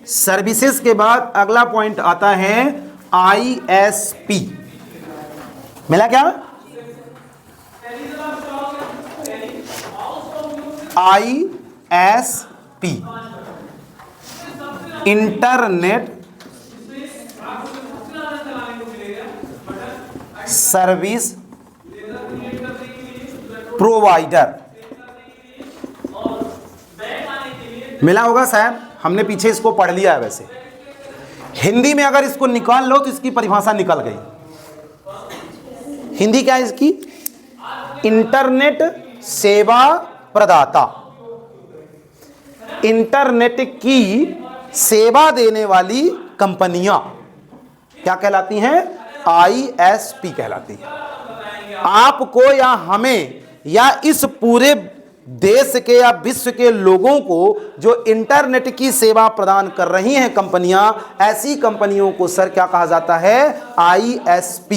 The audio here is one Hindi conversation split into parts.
सर्विसेज के बाद अगला पॉइंट आता है ISP। मिला क्या? ISP internet service provider. मिला होगा शायद, हमने पीछे इसको पढ़ लिया है। वैसे हिंदी में अगर इसको निकाल लो तो इसकी परिभाषा निकल गई। हिंदी क्या है इसकी? इंटरनेट सेवा प्रदाता। इंटरनेट की सेवा देने वाली कंपनियां क्या कहलाती हैं? ISP कहलाती हैं। आपको या हमें या इस पूरे देश के या विश्व के लोगों को जो इंटरनेट की सेवा प्रदान कर रही हैं कंपनियां, ऐसी कंपनियों को सर क्या कहा जाता है? ISP।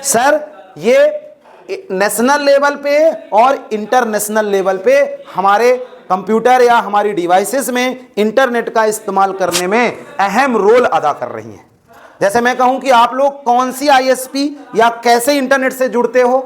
सर ये नेशनल लेवल पे और इंटरनेशनल लेवल पे हमारे कंप्यूटर या हमारी डिवाइसेस में इंटरनेट का इस्तेमाल करने में अहम रोल अदा कर रही हैं। जैसे मैं कहूं कि आप लोग कौन सी ISP या कैसे इंटरनेट से जुड़ते हो,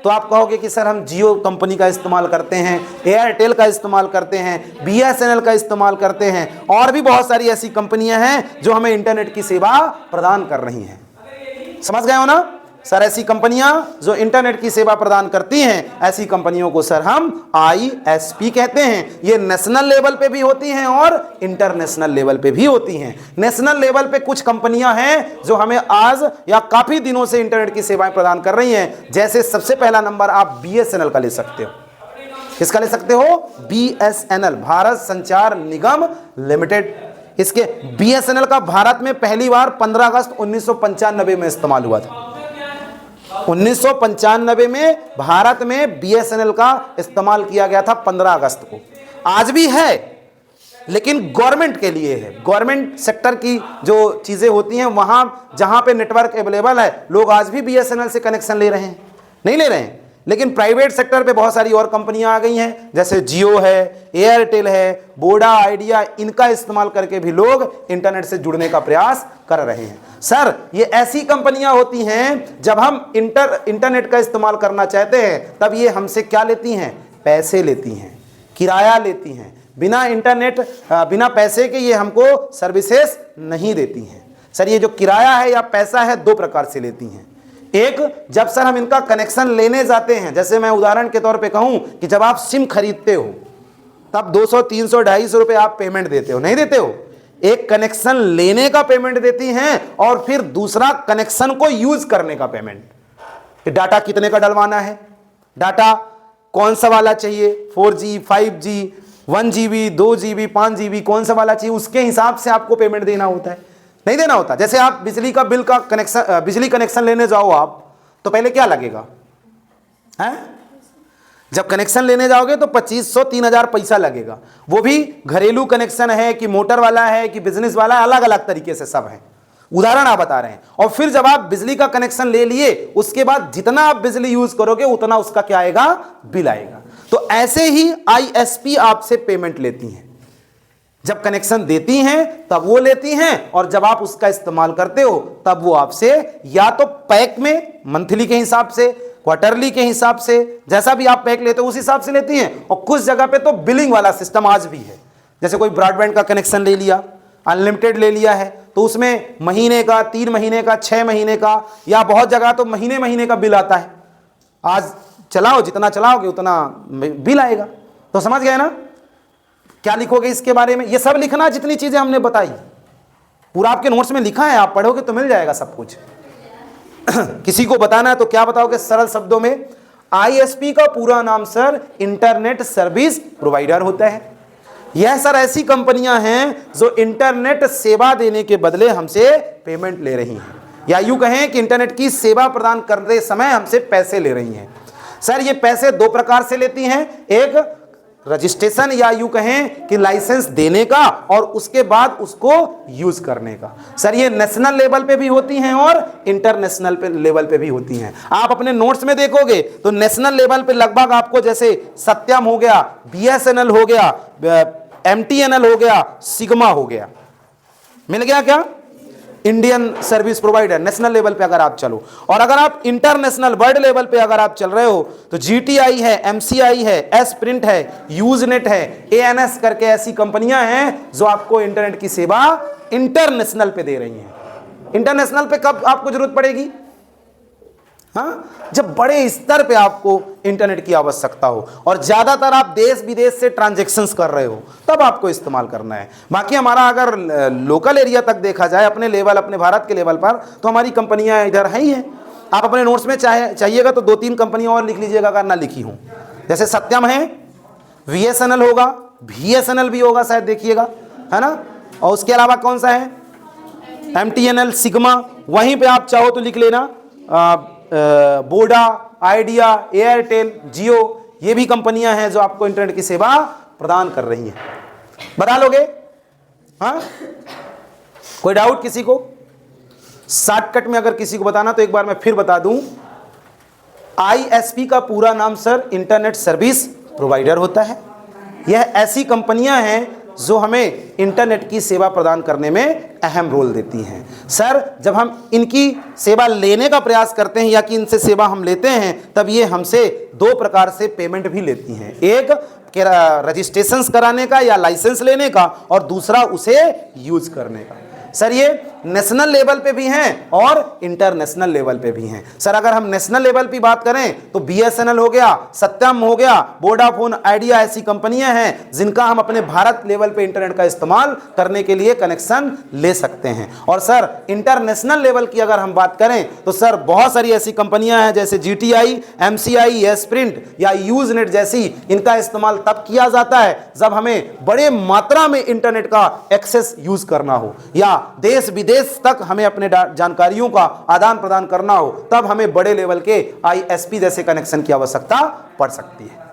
तो आप कहोगे कि सर हम जियो कंपनी का इस्तेमाल करते हैं, एयरटेल का इस्तेमाल करते हैं, BSNL का इस्तेमाल करते हैं, और भी बहुत सारी ऐसी कंपनियां हैं जो हमें इंटरनेट की सेवा प्रदान कर रही हैं। समझ गए हो ना सर? ऐसी कंपनियां जो इंटरनेट की सेवा प्रदान करती हैं, ऐसी कंपनियों को सर हम ISP कहते हैं। ये नेशनल लेवल पे भी होती हैं और इंटरनेशनल लेवल पे भी होती हैं। नेशनल लेवल पे कुछ कंपनियां हैं जो हमें आज या काफी दिनों से इंटरनेट की सेवाएं प्रदान कर रही हैं। जैसे सबसे पहला नंबर आप BSNL का ले सकते हो। किसका ले सकते हो? BSNL, भारत संचार निगम लिमिटेड। इसके BSNL का भारत में पहली बार 15 अगस्त 1995 में इस्तेमाल हुआ था। 1995 में भारत में BSNL का इस्तेमाल किया गया था 15 अगस्त को। आज भी है लेकिन गवर्नमेंट के लिए है। गवर्नमेंट सेक्टर की जो चीजें होती हैं वहां जहां पे नेटवर्क अवेलेबल है, लोग आज भी BSNL से कनेक्शन ले रहे हैं, नहीं ले रहे हैं। लेकिन प्राइवेट सेक्टर पे बहुत सारी और कंपनियां आ गई हैं, जैसे जियो है, एयरटेल है, वोडा, आइडिया। इनका इस्तेमाल करके भी लोग इंटरनेट से जुड़ने का प्रयास कर रहे हैं। सर ये ऐसी कंपनियां होती हैं जब हम इंटरनेट का इस्तेमाल करना चाहते हैं तब ये हमसे क्या लेती हैं? पैसे लेती हैं, किराया लेती हैं। बिना इंटरनेट बिना पैसे के ये हमको सर्विसेज नहीं देती हैं। सर ये जो किराया है या पैसा है, दो प्रकार से लेती हैं। एक, जब सर हम इनका कनेक्शन लेने जाते हैं, जैसे मैं उदाहरण के तौर पे कहूं कि जब आप सिम खरीदते हो तब 200, 300, 250 रुपए आप पेमेंट देते हो, नहीं देते हो? एक कनेक्शन लेने का पेमेंट देती हैं और फिर दूसरा कनेक्शन को यूज करने का पेमेंट। कि डाटा कितने का डलवाना है, डाटा कौन सा वाला चाहिए, 4G, 5G, 1 GB, 2 GB, 5 GB, कौन सा वाला चाहिए, उसके हिसाब से आपको पेमेंट देना होता है, नहीं देना होता। जैसे आप बिजली का बिल का कनेक्शन, बिजली कनेक्शन लेने जाओ आप, तो पहले क्या लगेगा है? जब कनेक्शन लेने जाओगे तो 2500, 3000 पैसा लगेगा। वो भी घरेलू कनेक्शन है कि मोटर वाला है कि बिजनेस वाला, अलग अलग तरीके से सब है। उदाहरण आप बता रहे हैं। और फिर जब आप बिजली का कनेक्शन ले लिए, उसके बाद जितना आप बिजली यूज करोगे उतना उसका क्या आएगा? बिल आएगा। तो ऐसे ही ISP आपसे पेमेंट लेती हैं। जब कनेक्शन देती हैं तब वो लेती हैं, और जब आप उसका इस्तेमाल करते हो तब वो आपसे या तो पैक में मंथली के हिसाब से, क्वार्टरली के हिसाब से, जैसा भी आप पैक लेते हो उस हिसाब से लेती हैं। और कुछ जगह पे तो बिलिंग वाला सिस्टम आज भी है। जैसे कोई ब्रॉडबैंड का कनेक्शन ले लिया, अनलिमिटेड ले लिया है, तो उसमें महीने का, 3 महीने का, 6 महीने का, या बहुत जगह तो महीने महीने का बिल आता है। आज चलाओ, जितना चलाओगे उतना बिल आएगा। तो समझ गए ना? क्या लिखोगे इसके बारे में? ये सब लिखना, जितनी चीजें हमने बताई पूरा आपके नोट्स में लिखा है, आप पढ़ोगे तो मिल जाएगा सब कुछ। किसी को बताना है तो क्या बताओगे सरल शब्दों में? ISP का पूरा नाम सर इंटरनेट सर्विस प्रोवाइडर होता है। यह सर ऐसी कंपनियां हैं जो इंटरनेट सेवा देने के बदले हमसे पेमेंट ले रही हैं, या यूं कहें कि इंटरनेट की सेवा प्रदान करते समय हमसे पैसे ले रही हैं। सर ये पैसे दो प्रकार से लेती हैं, एक रजिस्ट्रेशन या यूं कहें कि लाइसेंस देने का, और उसके बाद उसको यूज करने का। सर ये नेशनल लेवल पे भी होती हैं और इंटरनेशनल लेवल पे भी होती हैं। आप अपने नोट्स में देखोगे तो नेशनल लेवल पे लगभग आपको, जैसे सत्यम हो गया, BSNL हो गया, MTNL हो गया, सिग्मा हो गया, मिल गया क्या? Indian service provider national level पे अगर आप चलो, और अगर आप इंटरनेशनल वर्ल्ड लेवल पे अगर आप चल रहे हो तो GTI है, MCI है, S-Print है, यूजनेट है, ANS करके ऐसी कंपनियां हैं जो आपको इंटरनेट की सेवा इंटरनेशनल पे दे रही हैं। इंटरनेशनल पे कब आपको जरूरत पड़ेगी? हाँ, जब बड़े स्तर पे आपको इंटरनेट की आवश्यकता हो और ज्यादातर आप देश विदेश से ट्रांजैक्शंस कर रहे हो, तब आपको इस्तेमाल करना है। बाकी हमारा अगर लोकल एरिया तक देखा जाए, अपने लेवल, अपने भारत के लेवल पर, तो हमारी कंपनियां इधर हैं ही हैं। आप अपने नोट्स में चाहिएगा तो 2-3 कंपनियां और लिख लीजिएगा अगर ना लिखी हूं। जैसे सत्यम है, VSNL होगा, BSNL भी होगा शायद, देखिएगा, है ना। और उसके अलावा कौन सा है? MTNL, sigma. वहीं पे आप चाहो तो लिख लेना वोडा, आइडिया, एयरटेल, जियो। ये भी कंपनियां हैं जो आपको इंटरनेट की सेवा प्रदान कर रही हैं। बता लोगे? हाँ, कोई डाउट किसी को? शॉर्टकट में अगर किसी को बताना तो एक बार मैं फिर बता दूं, ISP का पूरा नाम सर इंटरनेट सर्विस प्रोवाइडर होता है। यह ऐसी कंपनियां हैं जो हमें इंटरनेट की सेवा प्रदान करने में अहम रोल देती हैं। सर, जब हम इनकी सेवा लेने का प्रयास करते हैं या कि इनसे सेवा हम लेते हैं, तब ये हमसे 2 प्रकार से पेमेंट भी लेती हैं। एक रजिस्ट्रेशंस कराने का या लाइसेंस लेने का, और दूसरा उसे यूज करने का। सर, ये नेशनल लेवल पे भी हैं और इंटरनेशनल लेवल पे भी हैं। सर, अगर हम नेशनल लेवल की बात करें तो BSNL हो गया, सत्यम हो गया, वोडाफोन, आइडिया ऐसी कंपनियां हैं जिनका हम अपने भारत लेवल पे इंटरनेट का इस्तेमाल करने के लिए कनेक्शन ले सकते हैं। और सर, इंटरनेशनल लेवल की अगर हम बात करें तो सर बहुत सारी ऐसी कंपनियां हैं जैसे GTI, MCI, S-Print या यूजनेट जैसी। इनका इस्तेमाल तब किया जाता है जब हमें बड़े मात्रा में इंटरनेट का एक्सेस यूज करना हो या देश विदेश तक हमें अपने जानकारियों का आदान प्रदान करना हो, तब हमें बड़े लेवल के ISP जैसे कनेक्शन की आवश्यकता पड़ सकती है।